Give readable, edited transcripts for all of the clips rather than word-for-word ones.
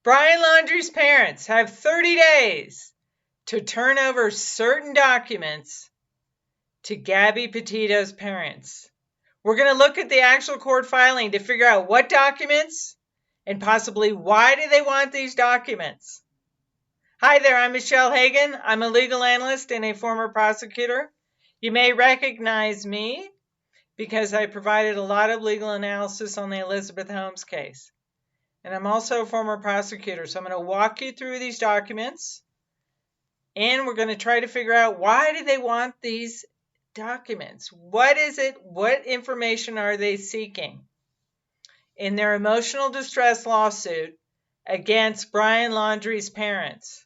Brian Laundrie's parents have 30 days to turn over certain documents to Gabby Petito's parents. We're going to look at the actual court filing to figure out what documents and possibly why do they want these documents. Hi there, I'm Michele Hagan. I'm a legal analyst and a former prosecutor. You may recognize me because I provided a lot of legal analysis on the Elizabeth Holmes case. And I'm also a former prosecutor, so I'm going to walk you through these documents and we're going to try to figure out why do they want these documents? What is it? What information are they seeking? In their emotional distress lawsuit against Brian Laundrie's parents,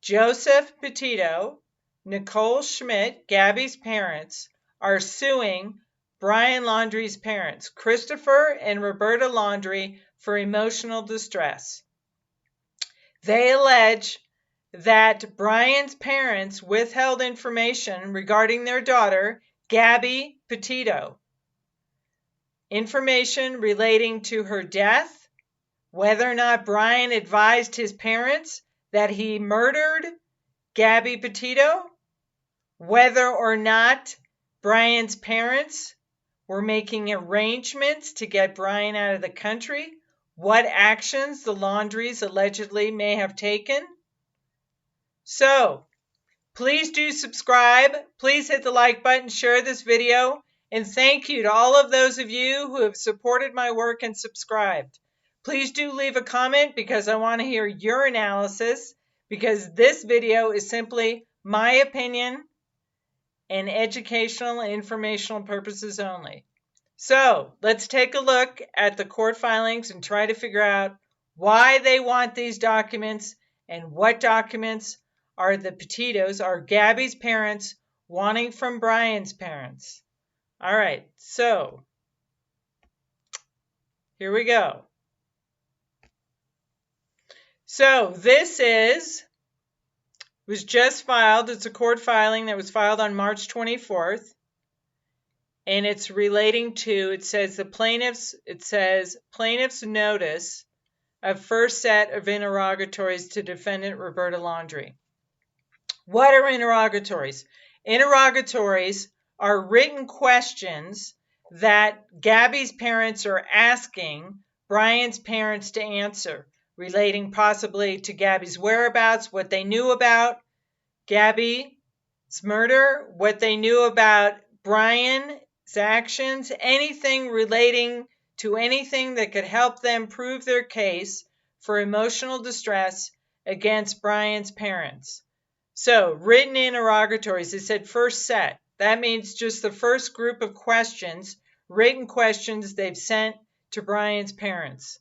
Joseph Petito, Nichole Schmidt, Gabby's parents, are suing Brian Laundrie's parents, Christopher and Roberta Laundrie, for emotional distress. They allege that Brian's parents withheld information regarding their daughter, Gabby Petito. Information relating to her death, whether or not Brian advised his parents that he murdered Gabby Petito, whether or not Brian's parents were making arrangements to get Brian out of the country, what actions the Laundries allegedly may have taken. So, please do subscribe. Please hit the like button, share this video, and thank you to all of those of you who have supported my work and subscribed. Please do leave a comment because I want to hear your analysis, because this video is simply my opinion and educational and informational purposes only. So, let's take a look at the court filings and try to figure out why they want these documents and what documents are the Petitos, are Gabby's parents, wanting from Brian's parents. All right, so here we go. So this was just filed. It's a court filing that was filed on March 24th. And it's relating to, it says plaintiff's notice of first set of interrogatories to defendant Roberta Laundrie. What are interrogatories? Interrogatories are written questions that Gabby's parents are asking Brian's parents to answer, relating possibly to Gabby's whereabouts, what they knew about Gabby's murder, what they knew about Brian's actions, anything relating to anything that could help them prove their case for emotional distress against Brian's parents. So, written interrogatories, it said first set. That means just the first group of questions, written questions they've sent to Brian's parents.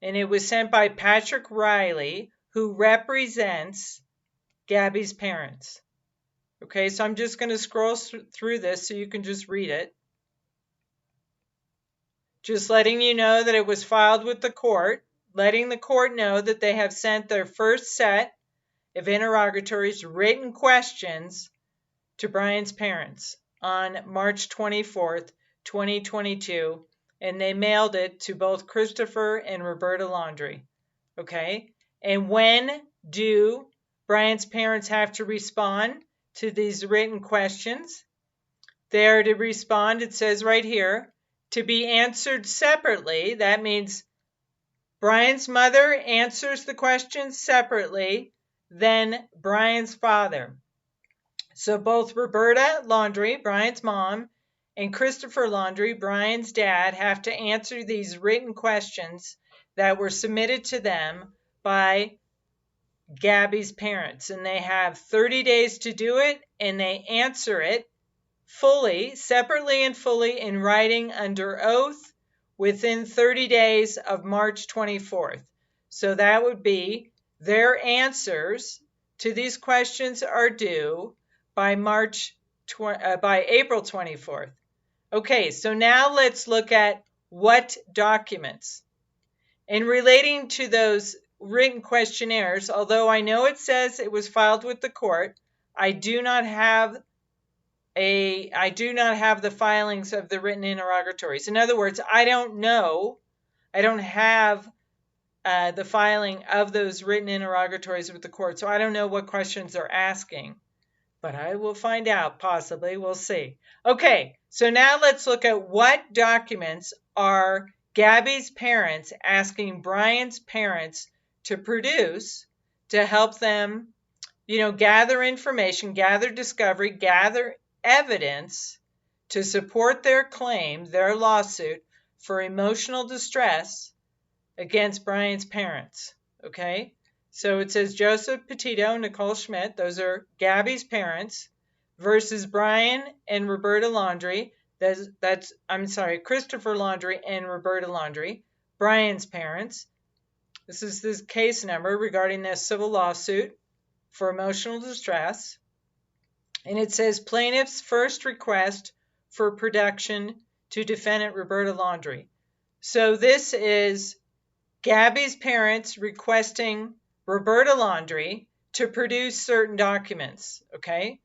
And it was sent by Patrick Riley, who represents Gabby's parents. Okay, so I'm just going to scroll through this so you can just read it. Just letting you know that it was filed with the court, letting the court know that they have sent their first set of interrogatories, written questions, to Brian's parents on March 24th, 2022, and they mailed it to both Christopher and Roberta Laundrie. Okay? And when do Brian's parents have to respond to these written questions? They are to respond, it says right here, to be answered separately. That means Brian's mother answers the questions separately than Brian's father. So both Roberta Laundrie, Brian's mom, and Christopher Laundrie, Brian's dad, have to answer these written questions that were submitted to them by Gabby's parents. And they have 30 days to do it, and they answer it fully, separately and fully in writing under oath within 30 days of March 24th. So that would be their answers to these questions are due by April 24th. Okay, so now let's look at what documents. And relating to those written questionnaires, although I know it says it was filed with the court, I do not have the filings of the written interrogatories. In other words, I don't have the filing of those written interrogatories with the court. So I don't know what questions they're asking, but I will find out, possibly. We'll see. Okay, so now let's look at what documents are Gabby's parents asking Brian's parents to produce to help them, gather information, gather discovery, gather evidence to support their claim, their lawsuit for emotional distress against Brian's parents. Okay? So it says Joseph Petito and Nichole Schmidt, those are Gabby's parents, versus Brian and Roberta Laundrie. Christopher Laundrie and Roberta Laundrie, Brian's parents. This is this case number regarding this civil lawsuit for emotional distress. And it says plaintiff's first request for production to defendant Roberta Laundrie. So this is Gabby's parents requesting Roberta Laundrie to produce certain documents, okay?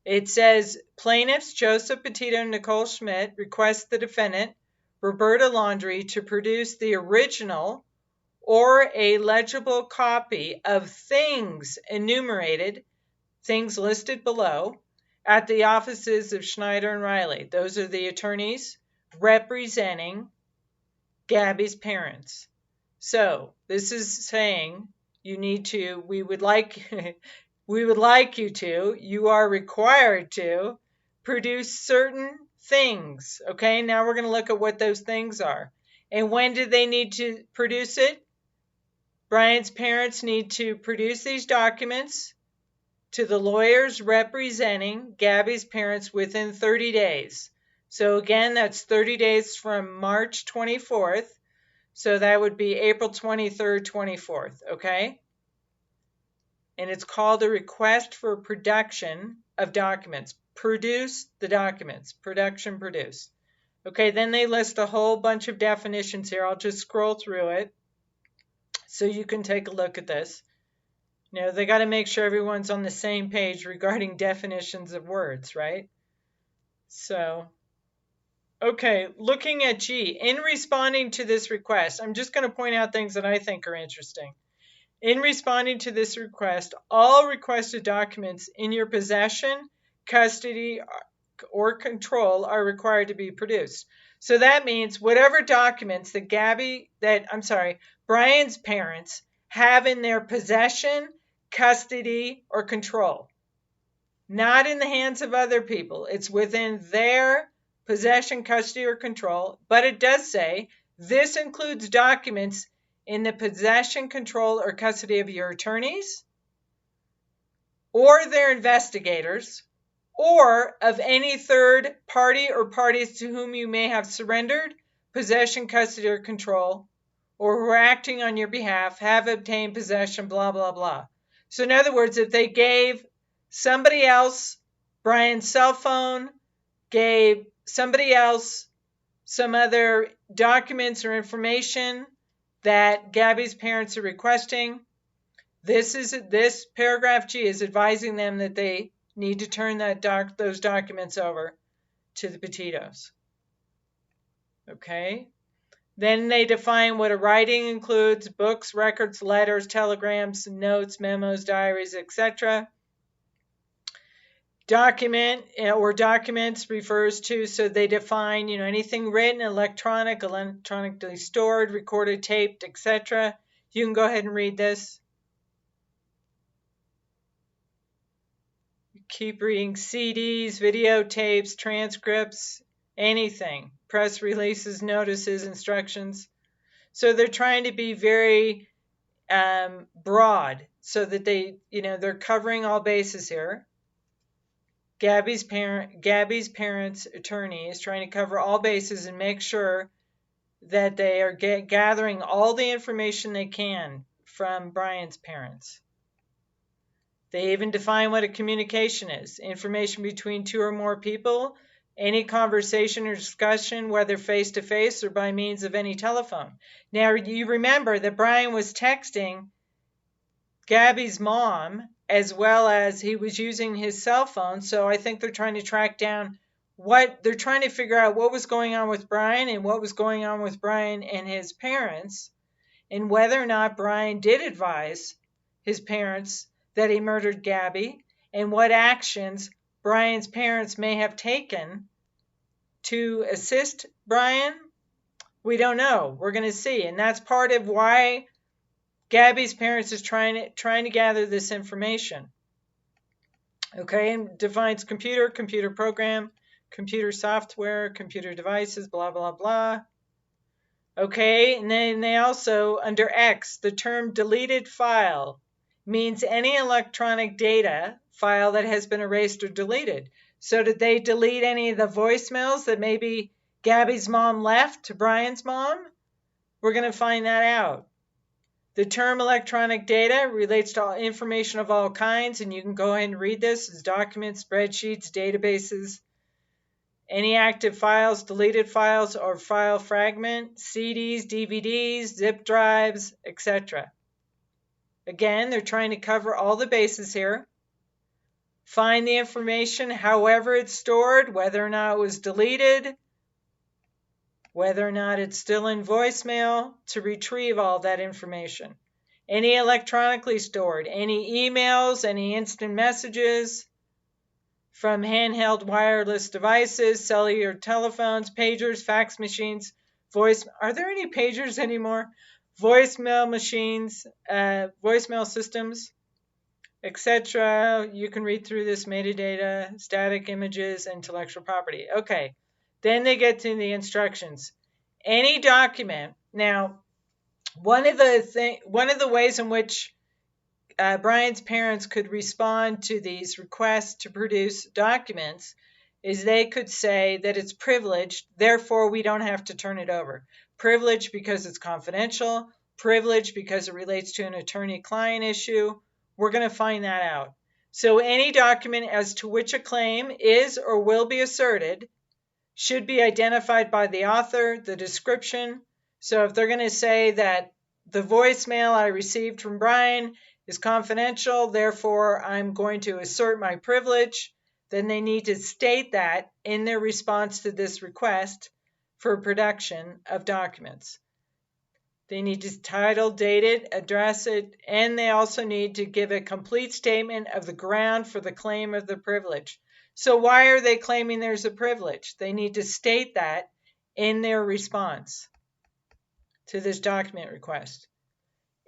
It says plaintiffs Joseph Petito and Nichole Schmidt request the defendant Roberta Laundrie to produce the original or a legible copy of things enumerated, things listed below, at the offices of Schneider and Riley. Those are the attorneys representing Gabby's parents. So this is saying we would like you are required to produce certain things. Okay, now we're going to look at what those things are. And when do they need to produce it? Brian's parents need to produce these documents to the lawyers representing Gabby's parents within 30 days. So again, that's 30 days from March 24th. So that would be April 23rd, 24th, okay? And it's called a request for production of documents. Produce the documents. Production, produce. Okay, then they list a whole bunch of definitions here. I'll just scroll through it so you can take a look at this. They got to make sure everyone's on the same page regarding definitions of words, right? So, okay, looking at G, in responding to this request, I'm just going to point out things that I think are interesting. In responding to this request, all requested documents in your possession, custody, or control are required to be produced. So that means whatever documents Brian's parents have in their possession, custody, or control. Not in the hands of other people. It's within their possession, custody, or control. But it does say this includes documents in the possession, control, or custody of your attorneys or their investigators or of any third party or parties to whom you may have surrendered possession, custody, or control, or who are acting on your behalf, have obtained possession, blah, blah, blah. So in other words, if they gave somebody else Brian's cell phone, gave somebody else some other documents or information that Gabby's parents are requesting, this paragraph G is advising them that they need to turn those documents over to the Petitos. Okay? Then they define what a writing includes: books, records, letters, telegrams, notes, memos, diaries, etc. Document or documents refers to, so they define, anything written, electronically stored, recorded, taped, etc. You can go ahead and read this. Keep reading. CDs, videotapes, transcripts, anything. Press releases, notices, instructions. So they're trying to be very broad so that they're covering all bases here. Gabby's parents' attorney is trying to cover all bases and make sure that they are gathering all the information they can from Brian's parents. They even define what a communication is: information between two or more people, any conversation or discussion, whether face-to-face or by means of any telephone. Now, you remember that Brian was texting Gabby's mom as well as he was using his cell phone, so I think they're trying to track down they're trying to figure out what was going on with Brian and what was going on with Brian and his parents and whether or not Brian did advise his parents that he murdered Gabby, and what actions Brian's parents may have taken to assist Brian. We don't know. We're going to see. And that's part of why Gabby's parents is trying to gather this information. Okay, and defines computer, computer program, computer software, computer devices, blah, blah, blah. Okay, and then they also, under X, the term deleted file means any electronic data file that has been erased or deleted. So did they delete any of the voicemails that maybe Gabby's mom left to Brian's mom? We're going to find that out. The term electronic data relates to information of all kinds, and you can go ahead and read this as documents, spreadsheets, databases, any active files, deleted files, or file fragment, CDs, DVDs, zip drives, etc. Again, they're trying to cover all the bases here. Find the information however it's stored, whether or not it was deleted, whether or not it's still in voicemail, to retrieve all that information. Any electronically stored, any emails, any instant messages from handheld wireless devices, cellular telephones, pagers, fax machines, are there any pagers anymore? Voicemail machines, voicemail systems, etc. You can read through this metadata, static images, intellectual property. Okay. Then they get to the instructions. Any document. Now, one of the ways in which Brian's parents could respond to these requests to produce documents is they could say that it's privileged, therefore we don't have to turn it over. Privileged because it's confidential, privileged because it relates to an attorney-client issue. We're going to find that out. So any document as to which a claim is or will be asserted should be identified by the author, the description. So if they're going to say that the voicemail I received from Brian is confidential, therefore I'm going to assert my privilege, then they need to state that in their response to this request for production of documents. They need to title, date it, address it, and they also need to give a complete statement of the ground for the claim of the privilege. So why are they claiming there's a privilege? They need to state that in their response to this document request.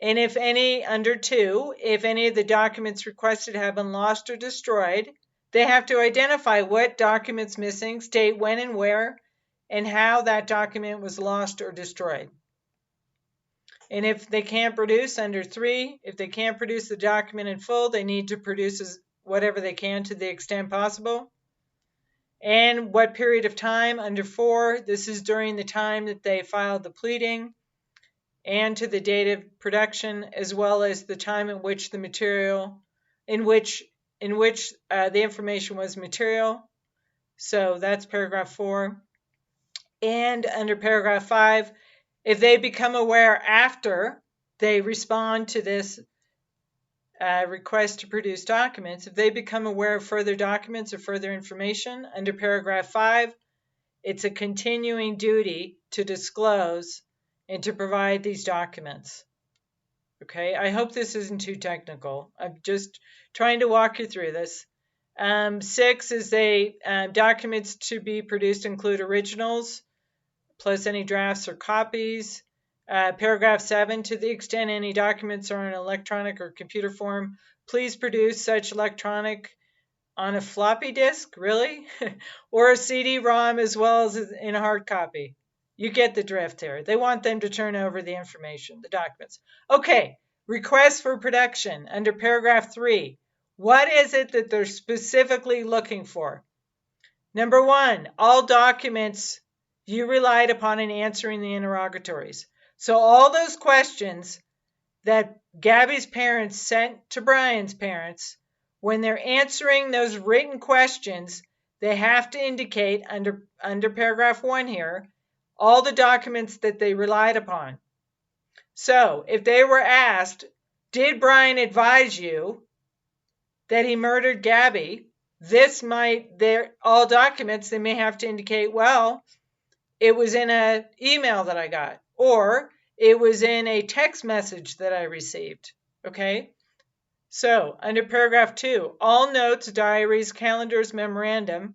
And if any, under 2, if any of the documents requested have been lost or destroyed, they have to identify what document's missing, state when and where, and how that document was lost or destroyed. And if they can't produce, under 3, if they can't produce the document in full, they need to produce whatever they can to the extent possible. And what period of time, under 4, this is during the time that they filed the pleading, and to the date of production, as well as the time in which the material, in which the information was material. So that's paragraph 4. And under paragraph 5, if they become aware after they respond to this request to produce documents, if they become aware of further documents or further information, under paragraph 5, it's a continuing duty to disclose and to provide these documents. Okay, I hope this isn't too technical. I'm just trying to walk you through this. 6 is documents to be produced include originals, plus any drafts or copies. Paragraph 7, to the extent any documents are in electronic or computer form, please produce such electronic on a floppy disk, really? Or a CD-ROM as well as in a hard copy. You get the drift here. They want them to turn over the information, the documents. Okay, request for production under paragraph 3. What is it that they're specifically looking for? Number 1, all documents you relied upon in answering the interrogatories. So all those questions that Gabby's parents sent to Brian's parents, when they're answering those written questions, they have to indicate under paragraph 1 here, all the documents that they relied upon. So if they were asked, did Brian advise you that he murdered Gabby? All documents, they may have to indicate, well, it was in an email that I got, or It was in a text message that I received. Okay? So, under paragraph 2, all notes, diaries, calendars, memorandum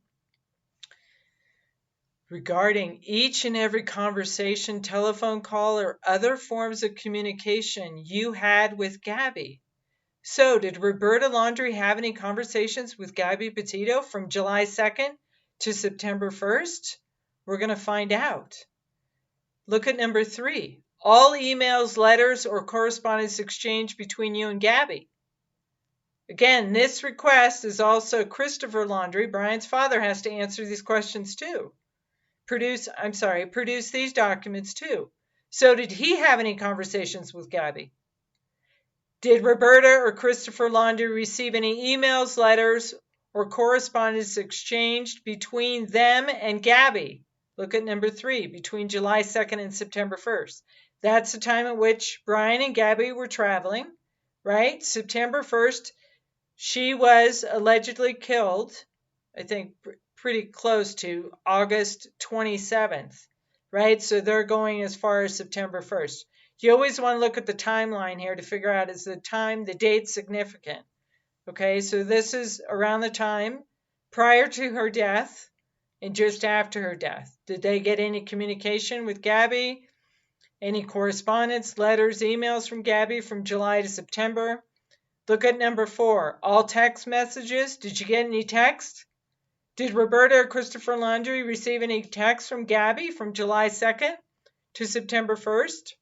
regarding each and every conversation, telephone call, or other forms of communication you had with Gabby. So, did Roberta Laundrie have any conversations with Gabby Petito from July 2nd to September 1st? We're going to find out. Look at number 3. All emails, letters, or correspondence exchanged between you and Gabby. Again, this request is also Christopher Laundrie. Brian's father has to answer these questions too. Produce these documents too. So did he have any conversations with Gabby? Did Roberta or Christopher Laundrie receive any emails, letters, or correspondence exchanged between them and Gabby? Look at number 3, between July 2nd and September 1st. That's the time at which Brian and Gabby were traveling, right? September 1st, she was allegedly killed, I think pretty close to August 27th, right? So they're going as far as September 1st. You always want to look at the timeline here to figure out, is the date significant? Okay, so this is around the time prior to her death and just after her death. Did they get any communication with Gabby? Any correspondence, letters, emails from Gabby from July to September? Look at number 4, all text messages. Did you get any text? Did Roberta or Christopher Laundrie receive any text from Gabby from July 2nd to September 1st?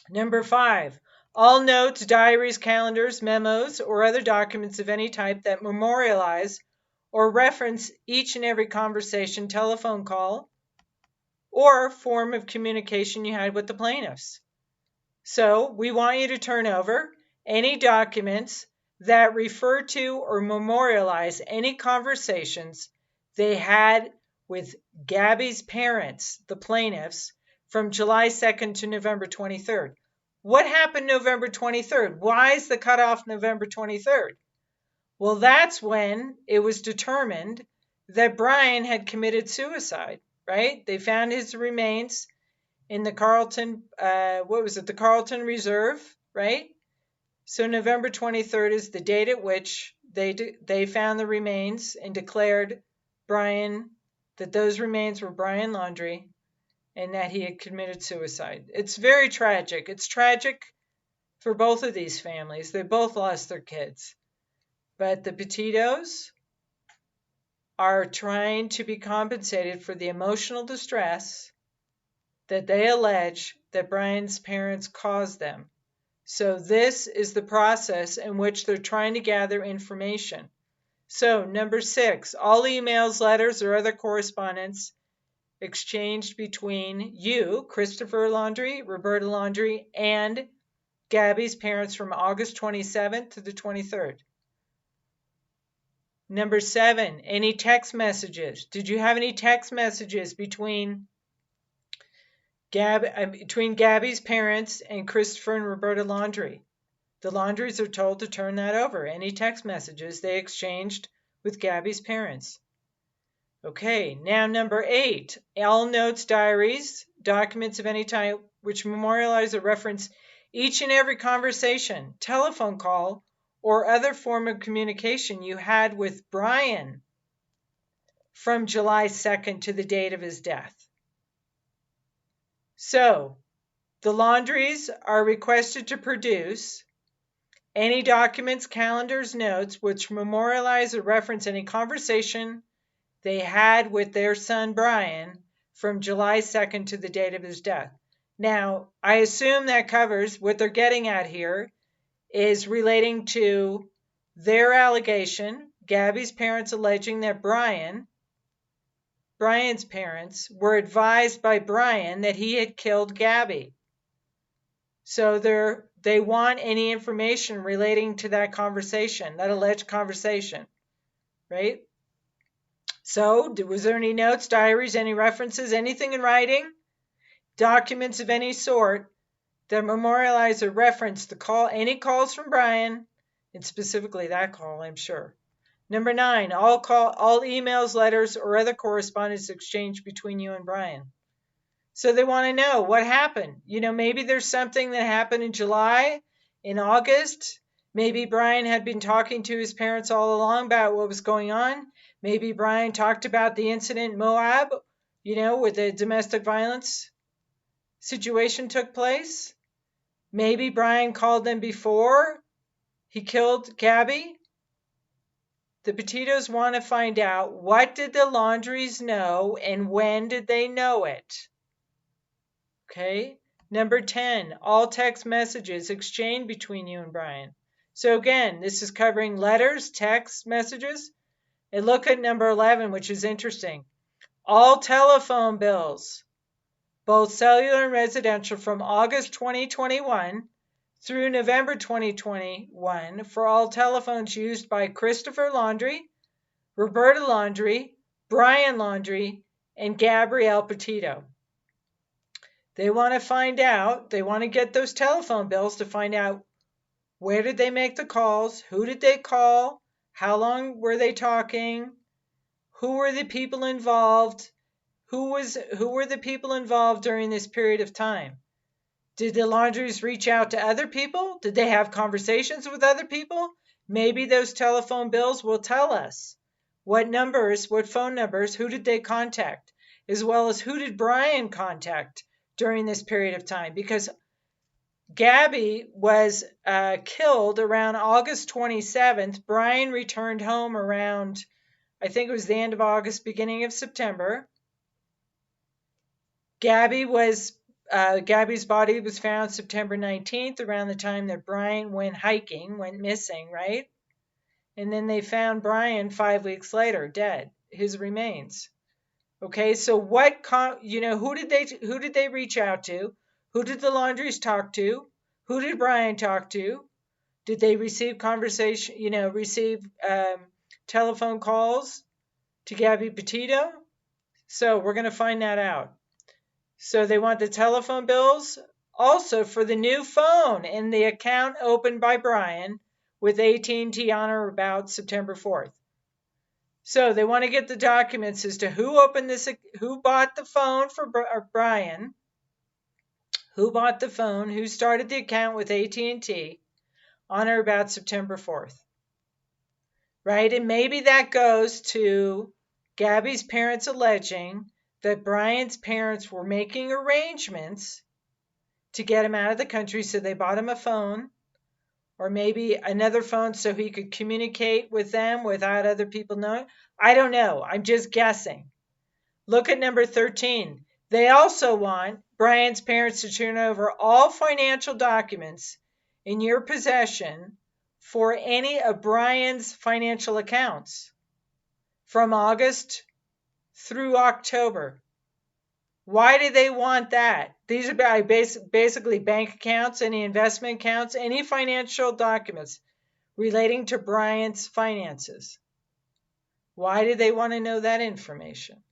Number 5, all notes, diaries, calendars, memos, or other documents of any type that memorialize or reference each and every conversation, telephone call, or form of communication you had with the plaintiffs. So we want you to turn over any documents that refer to or memorialize any conversations they had with Gabby's parents, the plaintiffs, from July 2nd to November 23rd. What happened November 23rd? Why is the cutoff November 23rd? Well, that's when it was determined that Brian had committed suicide, right? They found his remains in the Carlton, the Carlton Reserve, right? So November 23rd is the date at which they found the remains and declared that those remains were Brian Laundrie and that he had committed suicide. It's very tragic. It's tragic for both of these families. They both lost their kids. But the Petitos are trying to be compensated for the emotional distress that they allege that Brian's parents caused them. So this is the process in which they're trying to gather information. So number 6, all emails, letters, or other correspondence exchanged between you, Christopher Laundrie, Roberta Laundrie, and Gabby's parents from August 27th to the 23rd. Number 7, any text messages. Did you have any text messages between Gabby's parents and Christopher and Roberta Laundrie? The Laundries are told to turn that over, any text messages they exchanged with Gabby's parents. Okay, now number 8, all notes, diaries, documents of any type which memorialize or reference each and every conversation, telephone call, or other form of communication you had with Brian from July 2nd to the date of his death. So, the Laundries are requested to produce any documents, calendars, notes which memorialize or reference any conversation they had with their son Brian from July 2nd to the date of his death. Now, I assume that covers what they're getting at here is relating to their allegation, Gabby's parents alleging that Brian's parents were advised by Brian that he had killed Gabby. So they want any information relating to that conversation, that alleged conversation, right? So was there any notes, diaries, any references, anything in writing, documents of any sort that memorialize or reference any calls from Brian, and specifically that call, I'm sure. Number 9, all emails, letters, or other correspondence exchanged between you and Brian. So they want to know what happened. Maybe there's something that happened in July, in August. Maybe Brian had been talking to his parents all along about what was going on. Maybe Brian talked about the incident in Moab, where the domestic violence situation took place. Maybe Brian called them before he killed Gabby. The Petitos want to find out, what did the Laundries know and when did they know it? Okay. Number 10, all text messages exchanged between you and Brian. So again, this is covering letters, text messages. And look at number 11, which is interesting. All telephone bills, both cellular and residential, from August 2021 through November 2021 for all telephones used by Christopher Laundrie, Roberta Laundrie, Brian Laundrie, and Gabrielle Petito. They want to find out, they want to get those telephone bills to find out, where did they make the calls, who did they call, how long were they talking, who were the people involved, who were the people involved during this period of time. Did the Laundries reach out to other people? Did they have conversations with other people? Maybe those telephone bills will tell us what numbers, what phone numbers, who did they contact, as well as who did Brian contact during this period of time, because Gabby was killed around August 27th. Brian returned home around, I think it was the end of August, beginning of September. Gabby's body was found September 19th, around the time that Brian went missing, right? And then they found Brian 5 weeks later, dead, his remains. Okay, so who did they reach out to? Who did the Laundries talk to? Who did Brian talk to? Did they receive telephone calls to Gabby Petito? So we're going to find that out. So they want the telephone bills also for the new phone and the account opened by Brian with AT&T on or about September 4th. So they want to get the documents as to who bought the phone for Brian, who bought the phone, who started the account with AT&T on or about September 4th. Right? And maybe that goes to Gabby's parents alleging that Brian's parents were making arrangements to get him out of the country, so they bought him a phone, or maybe another phone so he could communicate with them without other people knowing. I don't know. I'm just guessing. Look at number 13. They also want Brian's parents to turn over all financial documents in your possession for any of Brian's financial accounts from August through October. Why do they want that? These are basically bank accounts, any investment accounts, any financial documents relating to Brian's finances. Why do they want to know that information?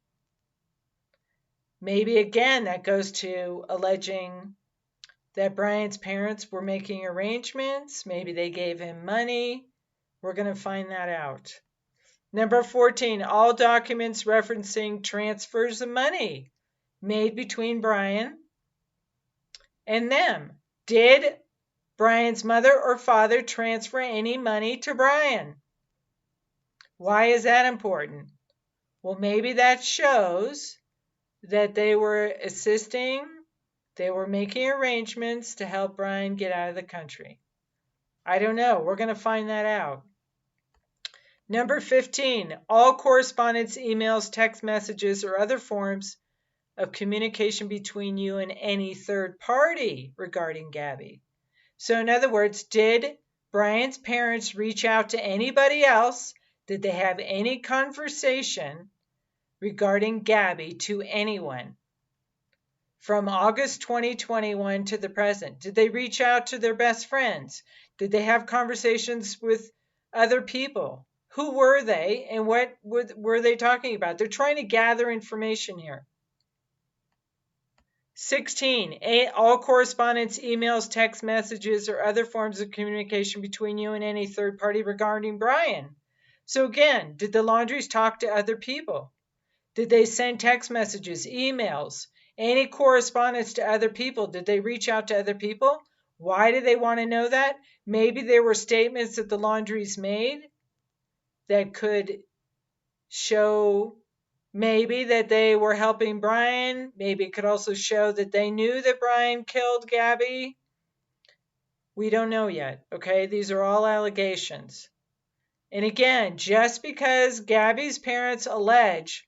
Maybe again that goes to alleging that Brian's parents were making arrangements. Maybe they gave him money. We're going to find that out. Number 14, all documents referencing transfers of money made between Brian and them. Did Brian's mother or father transfer any money to Brian? Why is that important? Well, maybe that shows that they were assisting, they were making arrangements to help Brian get out of the country. I don't know. We're going to find that out. Number 15, all correspondence, emails, text messages, or other forms of communication between you and any third party regarding Gabby. So in other words, did Brian's parents reach out to anybody else? Did they have any conversation regarding Gabby to anyone from August 2021 to the present? Did they reach out to their best friends? Did they have conversations with other people? Who were they and what were they talking about? They're trying to gather information here. 16, all correspondence, emails, text messages, or other forms of communication between you and any third party regarding Brian. So again, did the Laundries talk to other people? Did they send text messages, emails, Any correspondence to other people? Did they reach out to other people? Why do they want to know that? Maybe there were statements that the Laundries made that could show maybe that they were helping Brian. Maybe it could also show that they knew that Brian killed Gabby. We don't know yet, okay? These are all allegations. And again, just because Gabby's parents allege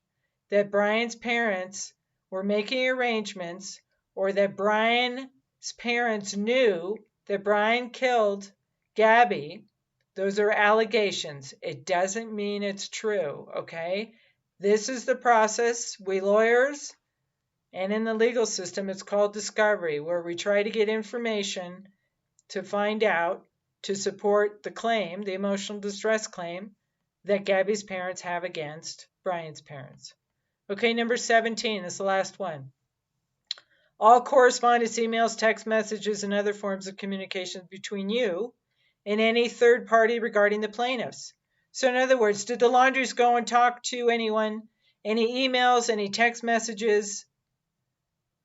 that Brian's parents were making arrangements or that Brian's parents knew that Brian killed Gabby, those are allegations. It doesn't mean it's true, okay? This is the process. We lawyers and in the legal system, it's called discovery, where we try to get information to find out, to support the claim, the emotional distress claim that Gabby's parents have against Brian's parents. Okay, number 17, this is the last one. All correspondence, emails, text messages, and other forms of communication between you and any third party regarding the plaintiffs. So in other words, did the Laundries go and talk to anyone, any emails, any text messages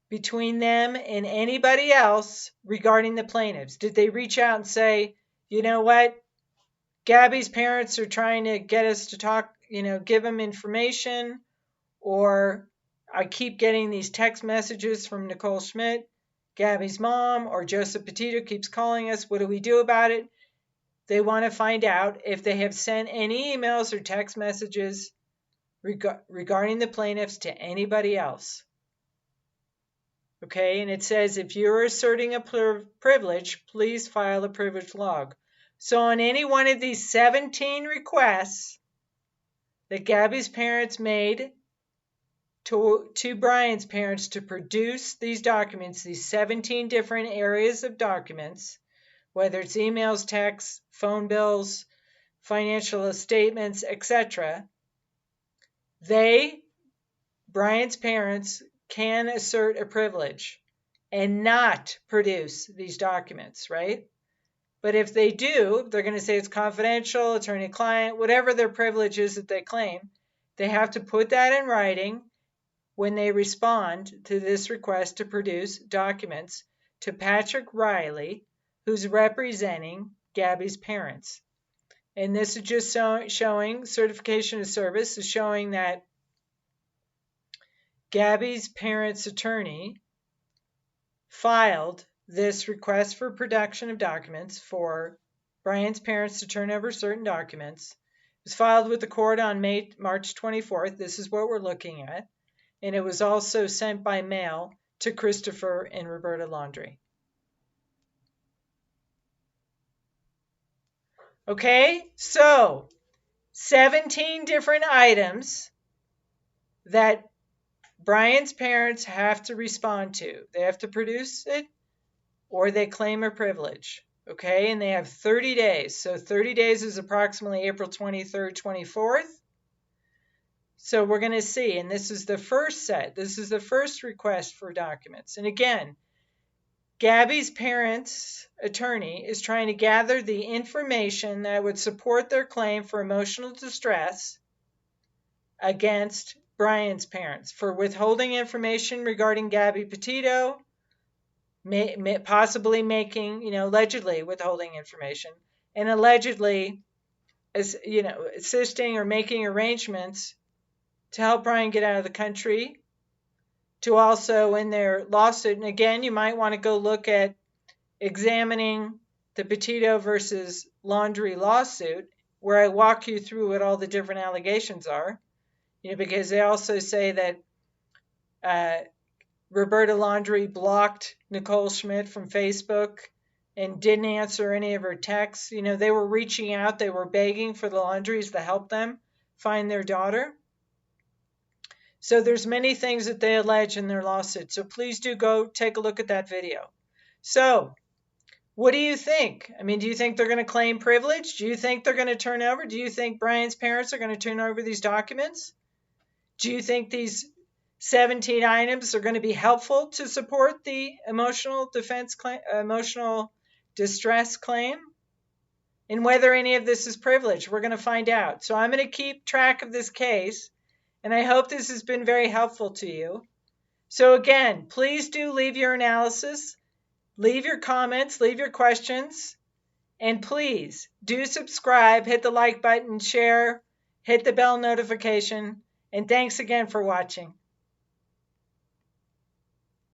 between them and anybody else regarding the plaintiffs? Did they reach out and say, you know what, Gabby's parents are trying to get us to talk, give them information, or I keep getting these text messages from Nichole Schmidt, Gabby's mom, or Joseph Petito keeps calling us. What do we do about it? They want to find out if they have sent any emails or text messages regarding the plaintiffs to anybody else. Okay, and it says if you're asserting a privilege, please file a privilege log. So on any one of these 17 requests that Gabby's parents made to Brian's parents to produce these documents, these 17 different areas of documents, whether it's emails, texts, phone bills, financial statements, etc., Brian's parents, can assert a privilege and not produce these documents, right? But if they do, they're going to say it's confidential, attorney-client, whatever their privilege is that they claim, they have to put that in writing when they respond to this request to produce documents to Patrick Riley, who's representing Gabby's parents. And this is just showing certification of service, is showing that Gabby's parents' attorney filed this request for production of documents for Brian's parents to turn over certain documents. It was filed with the court on March 24th. This is what we're looking at. And it was also sent by mail to Christopher and Roberta Laundrie. Okay, so 17 different items that Brian's parents have to respond to. They have to produce it or they claim a privilege. Okay, and they have 30 days. So 30 days is approximately April 23rd, 24th. So we're going to see, and this is the first set. This is the first request for documents. And again, Gabby's parents' attorney is trying to gather the information that would support their claim for emotional distress against Brian's parents for withholding information regarding Gabby Petito, possibly making, allegedly withholding information, and allegedly, assisting or making arrangements to help Brian get out of the country, to also in their lawsuit. And again, you might want to go look at Examining the Petito versus Laundrie Lawsuit, where I walk you through what all the different allegations are. Because they also say that Roberta Laundrie blocked Nichole Schmidt from Facebook and didn't answer any of her texts. They were reaching out. They were begging for the Laundries to help them find their daughter. So there's many things that they allege in their lawsuit. So please do go take a look at that video. So what do you think? Do you think they're going to claim privilege? Do you think they're going to turn over? Do you think Brian's parents are going to turn over these documents? Do you think these 17 items are going to be helpful to support the emotional distress claim? And whether any of this is privilege, we're going to find out. So I'm going to keep track of this case, and I hope this has been very helpful to you. So again, please do leave your analysis, leave your comments, leave your questions, and please do subscribe, hit the like button, share, hit the bell notification, and thanks again for watching.